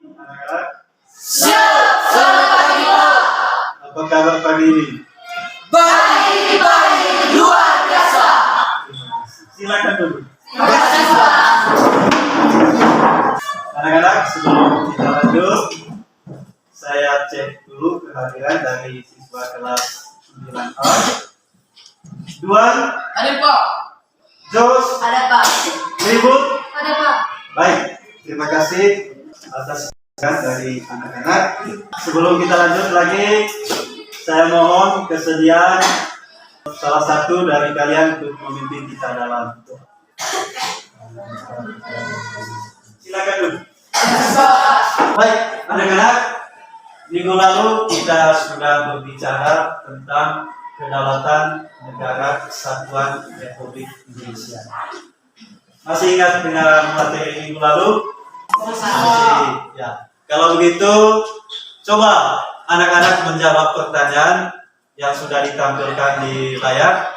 Anak-anak, Siap, selamat pagi Pak. apa kabar pagi ini? Baik, luar biasa. Silakan dulu. Terima kasih Pak. Anak-anak, sebelum kita lanjut, saya cek dulu kehadiran dari siswa kelas 9A. Duan, Ada Pak. Jos, Ada Pak. Ribut. Ada Pak. Baik, terima kasih atas kesediaan dari anak-anak. Sebelum kita lanjut lagi, saya mohon kesediaan salah satu dari kalian untuk memimpin kita dalam doa. Silakan dulu. Baik, anak-anak, minggu lalu kita sudah berbicara tentang kedaulatan negara kesatuan Republik Indonesia. Masih ingat dengan materi minggu lalu? Masih, ya. Kalau begitu, coba anak-anak menjawab pertanyaan yang sudah ditampilkan di layar.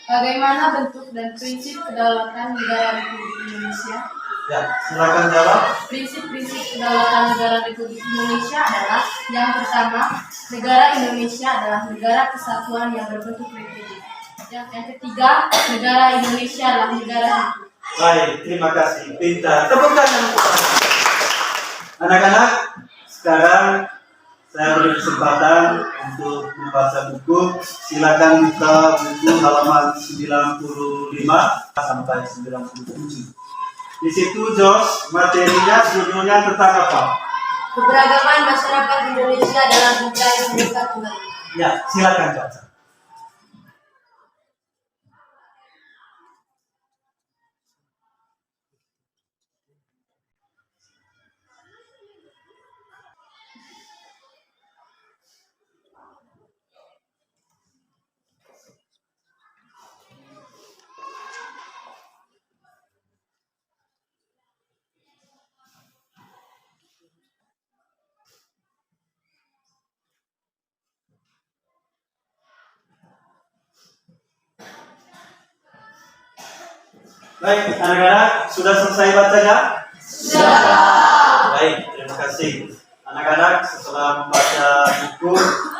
Bagaimana bentuk dan prinsip kedaulatan negara Republik Indonesia? Ya, silakan jawab. Prinsip-prinsip kedaulatan negara Republik Indonesia adalah yang pertama, negara Indonesia adalah negara kesatuan yang berbentuk republik. Yang ketiga, negara Indonesia adalah negara hukum. Baik, terima kasih. Pintar. Tepuk tangan. Anak-anak, sekarang saya beri kesempatan untuk membaca buku. Silakan buka buku halaman 95 sampai 97. Di situ, Jos, materinya judulnya tentang apa? Keberagaman masyarakat Indonesia dalam budaya Bhinneka Tunggal Ika. Ya, silakan baca. Baik, anak-anak, sudah selesai bacanya? Sudah. Baik, terima kasih. Anak-anak, setelah membaca buku,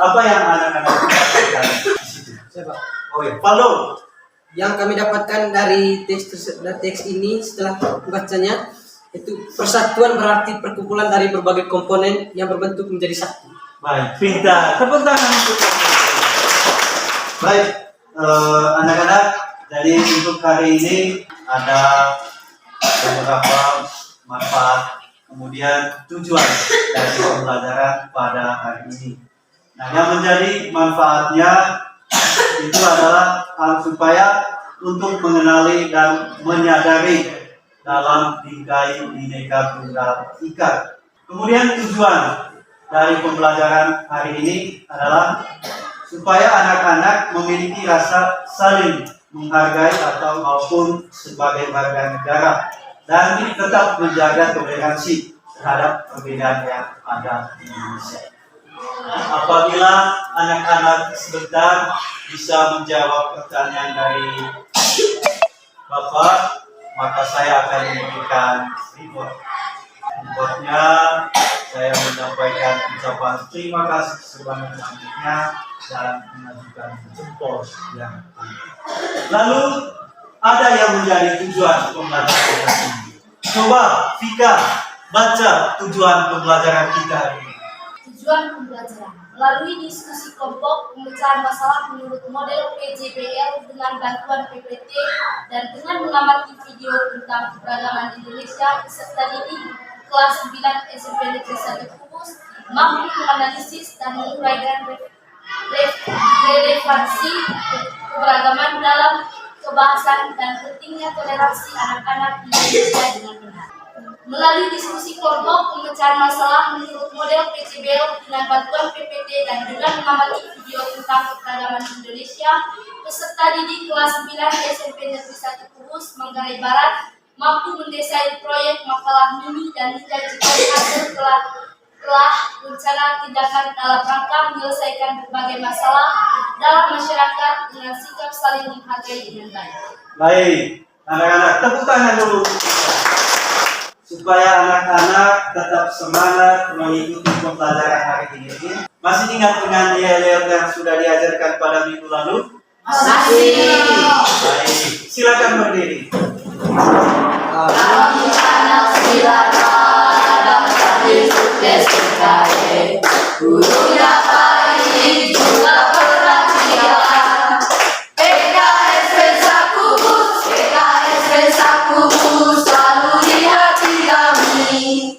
apa yang anak-anak dapatkan di situ? Siapa? Oh ya, Valdo. Yang kami dapatkan dari teks ini setelah membacanya itu persatuan berarti perkumpulan dari berbagai komponen yang berbentuk menjadi satu. Baik, pintar. Tepuk tangan untuk baik, anak-anak. Jadi untuk hari ini ada beberapa manfaat, kemudian tujuan dari pembelajaran pada hari ini. Nah, yang menjadi manfaatnya itu adalah supaya untuk mengenali dan menyadari dalam bingkai Bhinneka Tunggal Ika. Kemudian tujuan dari pembelajaran hari ini adalah supaya anak-anak memiliki rasa saling menghargai atau maupun sebagai warga negara dan tetap menjaga toleransi terhadap perbedaan yang ada di Indonesia. Apabila anak-anak sebentar bisa menjawab pertanyaan dari Bapak, maka saya akan memberikan reward. Rewardnya saya menyampaikan ucapan terima kasih sebanyak-banyaknya dan mengajukan jempol yang tinggi. Lalu ada yang menjadi tujuan pembelajaran ini. Coba Vika baca tujuan pembelajaran kita hari ini. Tujuan pembelajaran melalui diskusi kelompok pemecahan masalah menurut model PJBL dengan bantuan PPT dan dengan mengamati video tentang keberagaman Indonesia peserta didik kelas 9 SMP Negeri 1 Kudus mampu menganalisis dan menguraikan relevansi keberagaman dalam kebahasan dan pentingnya toleransi anak-anak di Indonesia dengan benar. Melalui diskusi kelompok pemecahan masalah menurut model PJBL dengan bantuan PPT dan dengan mengamati video tentang keberagaman Indonesia, peserta didik kelas 9 SMP Negeri 1 Kudus, Manggarai Barat mampu mendesain proyek makalah mini dan menjanjikan hasil telah rencana tindakan dalam rangka menyelesaikan berbagai masalah dalam masyarakat dengan sikap saling menghargai dengan baik. Baik, anak-anak tepuk tangan dulu. supaya anak-anak tetap semangat mengikuti pembelajaran hari ini. Masih ingat dengan yel-yel yang sudah diajarkan pada minggu lalu? Masih. Baik, silakan berdiri. Kami anak silakan dapat disukses sekali. Gurunya baik juga perhatian. PKS Pesakubus, PKS Pesakubus selalu di hati kami.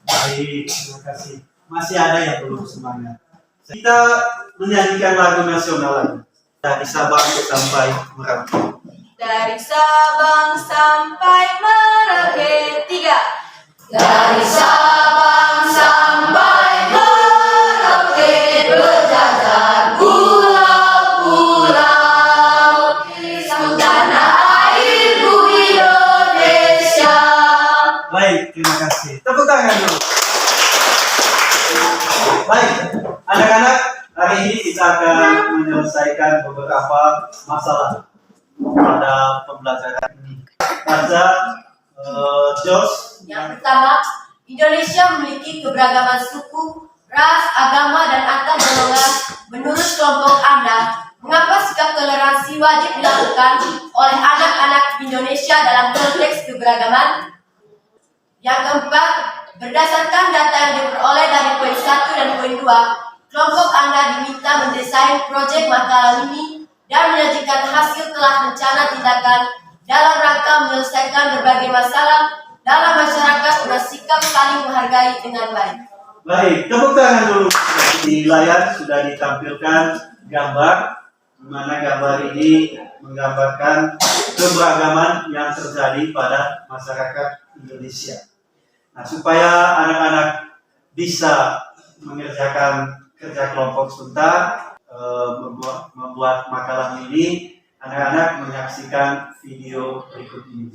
Baik, terima kasih. Masih ada yang belum semangat. Kita menyanyikan lagu nasional lagi. Dari Sabang sampai Merauke. Dari Sabang sampai Merauke, 3. Dari Sabang sampai Merauke berjajar pulau-pulau tanah airku Indonesia. Baik, terima kasih. Tepuk tangan dulu. Baik, anak-anak, hari ini kita akan menyelesaikan beberapa masalah pada pembelajaran ini. Baca, Jos. Yang pertama, Indonesia memiliki keberagaman suku, ras, agama, dan antar golongan. Menurut kelompok Anda, mengapa sikap toleransi wajib dilakukan oleh anak-anak Indonesia dalam konteks keberagaman? Yang keempat, berdasarkan data yang diperoleh dari poin 1 dan poin 2, kelompok Anda diminta mendesain proyek makalah ini dan menyajikan hasil telah rencana tindakan dalam rangka menyelesaikan berbagai masalah dalam masyarakat bersikap saling menghargai dengan baik. Baik, tepuk tangan dulu. Di layar sudah ditampilkan gambar, di mana gambar ini menggambarkan keberagaman yang terjadi pada masyarakat Indonesia. Nah, supaya anak-anak bisa mengerjakan kerja kelompok sebentar, membuat makalah ini, anak-anak menyaksikan video berikut ini.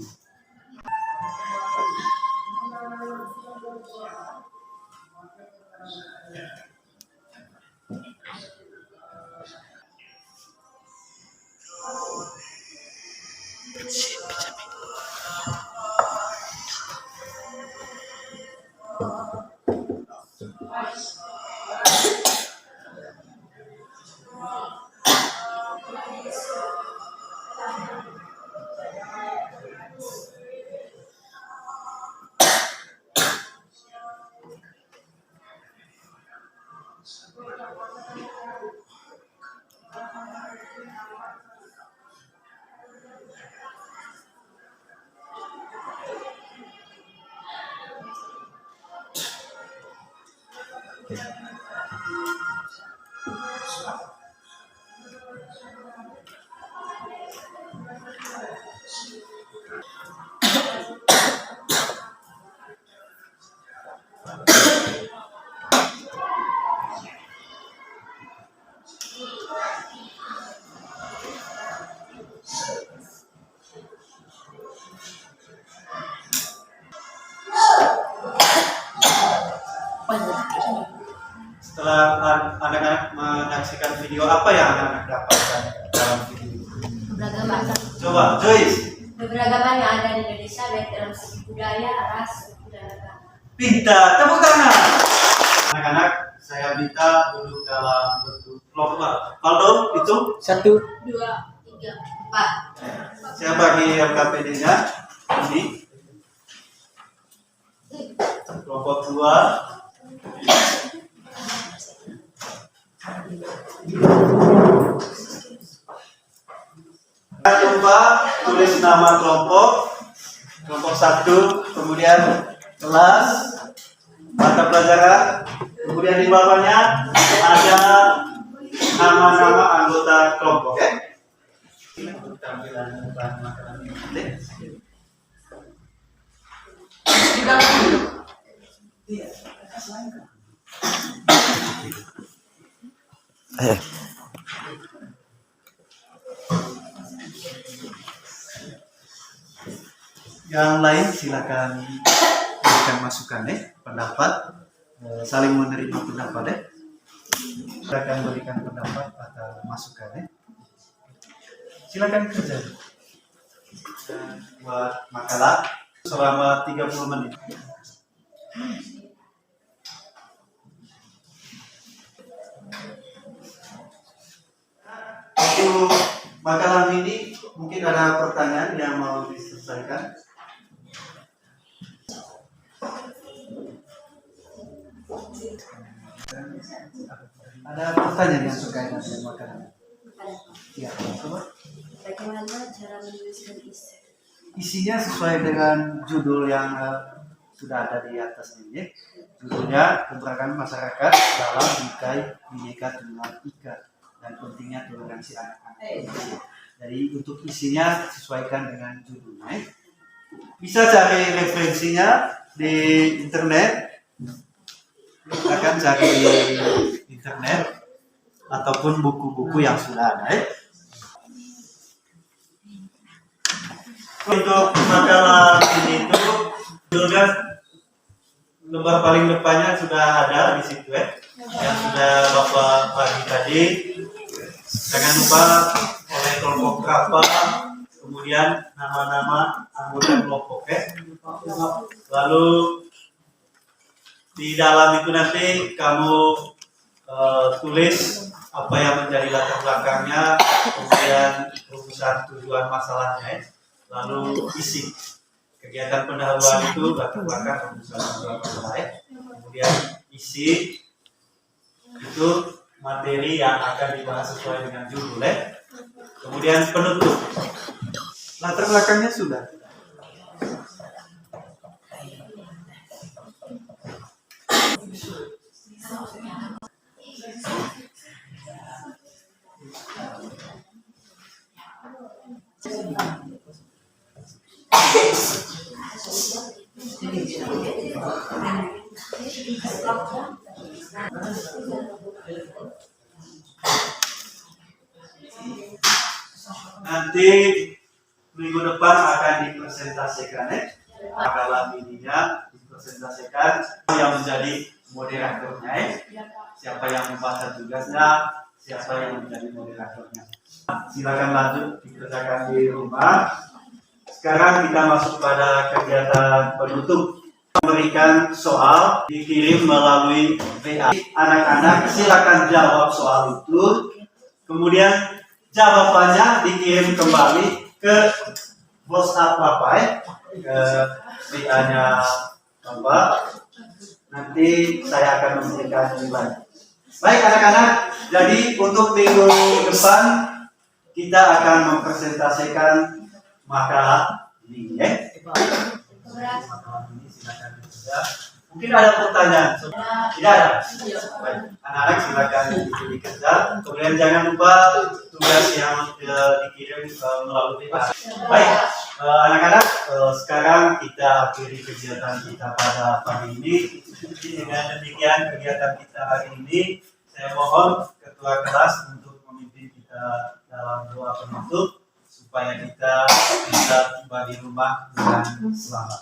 Setelah anak-anak menyaksikan video, apa yang anak-anak dapatkan dalam video? Keberagaman. Coba, Joyce. Keberagaman yang ada di Indonesia baik dalam segi budaya, ras, suku, dan agama. Pintar, tepuk tangan. Anak-anak, saya minta duduk dalam bentuk kelompok. Valdo, itu 1, 2, 3, 4. saya bagi LKPD-nya. Ini kelompok 2. Jangan lupa tulis nama kelompok 1, kemudian kelas, mata pelajaran, kemudian di bawahnya ada nama-nama anggota kelompok, ya. Tampilan bahan makanan ini. Yang lain silakan berikan masukan, pendapat, saling menerima pendapat, silakan berikan pendapat atau masukan, silakan kerja buat makalah. selama 30 menit. Untuk makalah ini mungkin ada pertanyaan yang mau diselesaikan. Ada pertanyaan yang berkaitan dengan makanan? Ya, coba. Bagaimana cara menuliskan isi? Isinya sesuai dengan judul yang sudah ada di atas ini. Judulnya keberagaman masyarakat dalam bingkai Bhinneka Tunggal Ika dan pentingnya toleransi anak-anak. Jadi untuk isinya sesuaikan dengan judulnya. Bisa cari referensinya di internet. Akan cari di internet ataupun buku-buku yang sudah ada. Untuk makalah ini itu judulnya lembar paling depannya sudah ada di situ yang sudah Bapak bagi tadi. Jangan lupa oleh kelompok berapa, kemudian nama-nama anggota kelompok Lalu di dalam itu nanti kamu tulis apa yang menjadi latar belakangnya, kemudian rumusan tujuan masalahnya, lalu isi kegiatan pendahuluan itu latar belakang rumusan tujuan masalahnya, kemudian isi itu materi yang akan dibahas sesuai dengan judul, kemudian penutup. Latar belakangnya sudah. Nanti minggu depan akan dipresentasikan makalah ininya dipresentasikan yang menjadi moderatornya, siapa yang membaca tugasnya, siapa yang menjadi moderatornya. Silakan lanjut dikerjakan di rumah. Sekarang kita masuk pada kegiatan penutup. Memberikan soal dikirim melalui WA. Anak-anak silakan jawab soal itu. Kemudian jawabannya dikirim kembali ke WhatsApp Bapak, ke WA-nya Bapak. Nanti saya akan memberikan nilai. Baik anak-anak, jadi untuk minggu depan kita akan mempresentasikan makalah ini, Makalah ini silakan dibaca. Mungkin ada pertanyaan? Tidak ada. Baik, anak-anak silakan dikerja. Kemudian jangan lupa tugas yang dikirim melalui WA. Baik, anak-anak, sekarang kita akhiri kegiatan kita pada pagi ini. Dengan demikian kegiatan kita hari ini, saya mohon ketua kelas untuk memimpin kita dalam doa penutup supaya kita bisa tiba di rumah dengan selamat.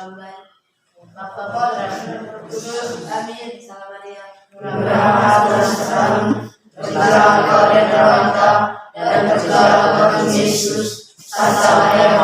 Amin. Salam Maria. dan berdoa kepada Yesus, Santa Maria